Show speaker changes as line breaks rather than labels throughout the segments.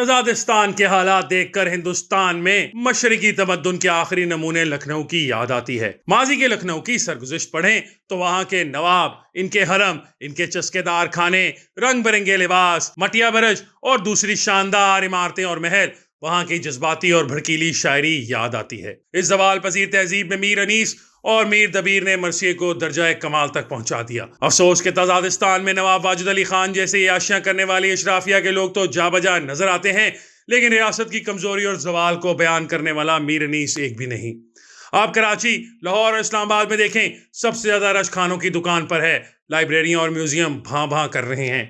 تزادستان کے حالات دیکھ کر ہندوستان میں مشرقی تمدن کے آخری نمونے لکھنؤ کی یاد آتی ہے۔ ماضی کے لکھنؤ کی سرگزشت پڑھیں تو وہاں کے نواب، ان کے حرم، ان کے چسکے دار کھانے، رنگ برنگے لباس، مٹیا برج اور دوسری شاندار عمارتیں اور محل، وہاں کی جذباتی اور بھڑکیلی شاعری یاد آتی ہے۔ اس زوال پذیر تہذیب میں میر انیس اور میر دبیر نے مرثیے کو درجہ کمال تک پہنچا دیا۔ افسوس کہ تزادستان میں نواب واجد علی خان جیسے عیاشیاں کرنے والی اشرافیہ کے لوگ تو جا بجا نظر آتے ہیں، لیکن ریاست کی کمزوری اور زوال کو بیان کرنے والا میر انیس ایک بھی نہیں۔ آپ کراچی، لاہور اور اسلام آباد میں دیکھیں، سب سے زیادہ رش کھانوں کی دکان پر ہے۔ لائبریریاں اور میوزیم بھاں بھاں کر رہے ہیں۔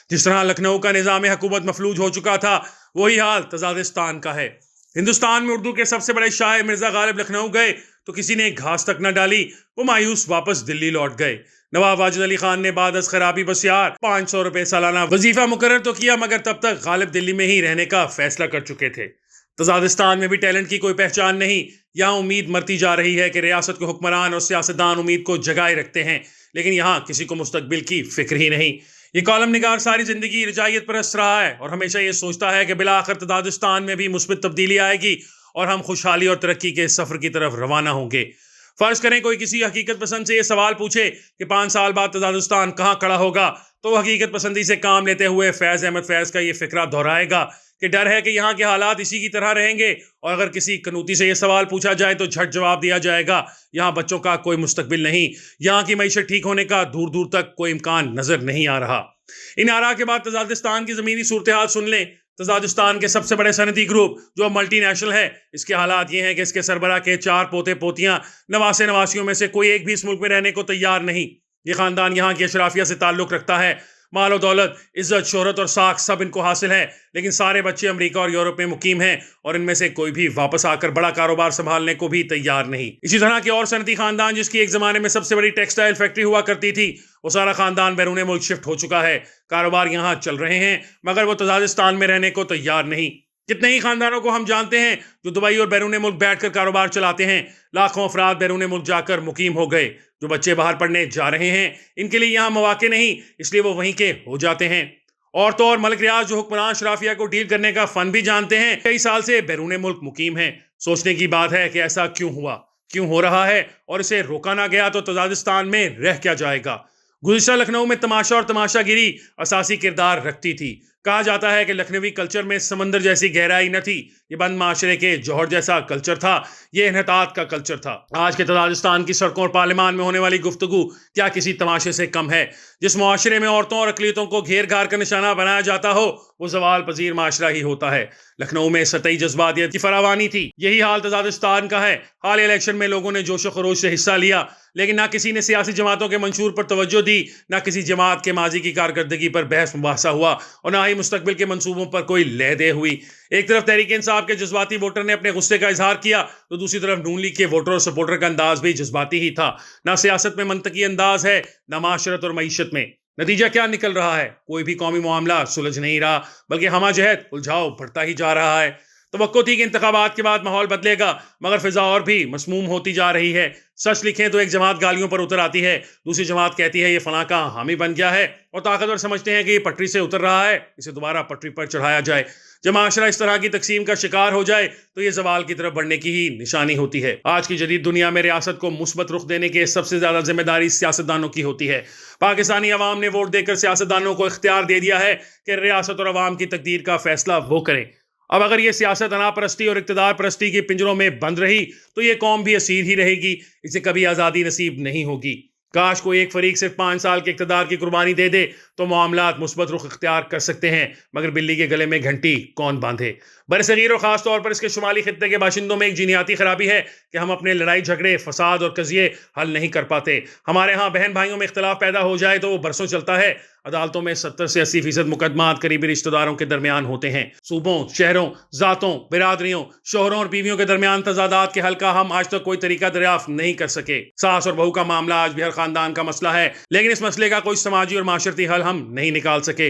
جس طرح لکھنؤ کا نظام حکومت مفلوج ہو چکا تھا، وہی حال تزادستان کا ہے۔ ہندوستان میں اردو کے سب سے بڑے شاعر مرزا غالب لکھنؤ گئے تو کسی نے گھاس تک نہ ڈالی، وہ مایوس واپس دلی لوٹ گئے۔ نواب واجد علی خان نے بعد از خرابی بسیار 500 روپے سالانہ وظیفہ مقرر تو کیا، مگر تب تک غالب دلی میں ہی رہنے کا فیصلہ کر چکے تھے۔ تزادستان میں بھی ٹیلنٹ کی کوئی پہچان نہیں۔ یہاں امید مرتی جا رہی ہے کہ ریاست کے حکمران اور سیاستدان امید کو جگائے رکھتے ہیں، لیکن یہاں کسی کو مستقبل کی فکر ہی نہیں۔ یہ کالم نگار ساری زندگی رجائیت پرست رہا ہے اور ہمیشہ یہ سوچتا ہے کہ بالآخر تزادستان میں بھی مثبت تبدیلی آئے گی اور ہم خوشحالی اور ترقی کے سفر کی طرف روانہ ہوں گے۔ فرض کریں کوئی کسی حقیقت پسند سے یہ سوال پوچھے کہ 5 سال بعد تزادستان کہاں کھڑا ہوگا، تو حقیقت پسندی سے کام لیتے ہوئے فیض احمد فیض کا یہ فقرہ دہرائے گا کہ ڈر ہے کہ یہاں کے حالات اسی کی طرح رہیں گے، اور اگر کسی کنوتی سے یہ سوال پوچھا جائے تو جھٹ جواب دیا جائے گا، یہاں بچوں کا کوئی مستقبل نہیں، یہاں کی معیشت ٹھیک ہونے کا دور دور تک کوئی امکان نظر نہیں آ رہا۔ ان آراء کے بعد تزادستان کی زمینی صورتحال سن لیں۔ تزادستان کے سب سے بڑے صنعتی گروپ جو اب ملٹی نیشنل ہے، اس کے حالات یہ ہیں کہ اس کے سربراہ کے 4 پوتے پوتیاں، نواسے نواسیوں میں سے کوئی ایک بھی اس ملک میں رہنے کو تیار نہیں۔ یہ خاندان یہاں کی اشرافیہ سے تعلق رکھتا ہے۔ مال و دولت، عزت، شہرت اور ساکھ سب ان کو حاصل ہے، لیکن سارے بچے امریکہ اور یورپ میں مقیم ہیں اور ان میں سے کوئی بھی واپس آ کر بڑا کاروبار سنبھالنے کو بھی تیار نہیں۔ اسی طرح کے اور صنعتی خاندان جس کی ایک زمانے میں سب سے بڑی ٹیکسٹائل فیکٹری ہوا کرتی تھی، وہ سارا خاندان بیرون ملک شفٹ ہو چکا ہے۔ کاروبار یہاں چل رہے ہیں، مگر وہ تزادستان میں رہنے کو تیار نہیں۔ کتنے ہی خاندانوں کو ہم جانتے ہیں جو دبئی اور بیرون ملک بیٹھ کر کاروبار چلاتے ہیں۔ لاکھوں افراد بیرون ملک جا کر مقیم ہو گئے۔ جو بچے باہر پڑھنے جا رہے ہیں، ان کے لیے یہاں مواقع نہیں، اس لیے وہ وہیں کے ہو جاتے ہیں۔ اور تو اور ملک ریاض جو حکمران اشرافیہ کو ڈیل کرنے کا فن بھی جانتے ہیں، کئی سال سے بیرون ملک مقیم ہیں۔ سوچنے کی بات ہے کہ ایسا کیوں ہوا، کیوں ہو رہا ہے، اور اسے روکا نہ گیا تو تزادستان میں رہ کیا جائے گا۔ گزشتہ لکھنؤ میں تماشا اور تماشا گیری اساسی کردار رکھتی تھی۔ کہا جاتا ہے کہ لکھنوی کلچر میں سمندر جیسی گہرائی نہ تھی، یہ بند معاشرے کے جوہر جیسا کلچر تھا، یہ انحطاط کا کلچر تھا۔ آج کے تزادستان کی سڑکوں اور پارلیمان میں ہونے والی گفتگو کیا کسی تماشے سے کم ہے؟ جس معاشرے میں عورتوں اور اقلیتوں کو گھیر گھار کر نشانہ بنایا جاتا ہو، وہ زوال پذیر معاشرہ ہی ہوتا ہے۔ لکھنؤ میں سطحی جذباتیت کی فراوانی تھی، یہی حال تزادستان کا ہے۔ حالیہ الیکشن میں لوگوں نے جوش و خروش سے حصہ لیا، لیکن نہ کسی نے سیاسی جماعتوں کے منشور پر توجہ دی، نہ کسی جماعت کے ماضی کی کارکردگی پر بحث مباحثہ ہوا، اور نہ ہی مستقبل کے منصوبوں پر کوئی لے دے ہوئی۔ ایک طرف تحریک انصاف کے جذباتی ووٹر نے اپنے غصے کا اظہار کیا، تو دوسری طرف نون لیگ کے ووٹر اور سپورٹر کا انداز بھی جذباتی ہی تھا۔ نہ سیاست میں منطقی انداز ہے، نہ معاشرت اور معیشت میں۔ نتیجہ کیا نکل رہا ہے؟ کوئی بھی قومی معاملہ سلجھ نہیں رہا، بلکہ ہمہ جہت الجھاؤ بڑھتا ہی جا رہا ہے۔ توقع تھی کہ انتخابات کے بعد ماحول بدلے گا، مگر فضا اور بھی مسموم ہوتی جا رہی ہے۔ سچ لکھیں تو ایک جماعت گالیوں پر اتر آتی ہے، دوسری جماعت کہتی ہے یہ فلاں کا حامی بن گیا ہے، اور طاقتور سمجھتے ہیں کہ یہ پٹری سے اتر رہا ہے، اسے دوبارہ پٹری پر چڑھایا جائے۔ جب معاشرہ اس طرح کی تقسیم کا شکار ہو جائے تو یہ زوال کی طرف بڑھنے کی ہی نشانی ہوتی ہے۔ آج کی جدید دنیا میں ریاست کو مثبت رخ دینے کے سب سے زیادہ ذمہ داری سیاستدانوں کی ہوتی ہے۔ پاکستانی عوام نے ووٹ دے کر سیاستدانوں کو اختیار دے دیا ہے کہ ریاست اور عوام کی تقدیر کا فیصلہ وہ کریں۔ اب اگر یہ سیاست انا پرستی اور اقتدار پرستی کے پنجروں میں بند رہی تو یہ قوم بھی اسیر ہی رہے گی، اسے کبھی آزادی نصیب نہیں ہوگی۔ کاش کوئی ایک فریق صرف 5 سال کے اقتدار کی قربانی دے دے تو معاملات مثبت رخ اختیار کر سکتے ہیں، مگر بلی کے گلے میں گھنٹی کون باندھے؟ برصغیر اور خاص طور پر اس کے شمالی خطے کے باشندوں میں ایک جینیاتی خرابی ہے کہ ہم اپنے لڑائی جھگڑے، فساد اور قضیے حل نہیں کر پاتے۔ ہمارے ہاں بہن بھائیوں میں اختلاف پیدا ہو جائے تو وہ برسوں چلتا ہے۔ عدالتوں میں 70 سے 80% مقدمات قریبی رشتہ داروں کے درمیان ہوتے ہیں۔ صوبوں، شہروں، ذاتوں، برادریوں، شوہروں اور بیویوں کے درمیان تضادات کے حل کا ہم آج تک کوئی طریقہ دریافت نہیں کر سکے۔ ساس اور بہو کا معاملہ آج بھی ہر خاندان کا مسئلہ ہے، لیکن اس مسئلے کا کوئی سماجی اور معاشرتی حل ہم نہیں نکال سکے۔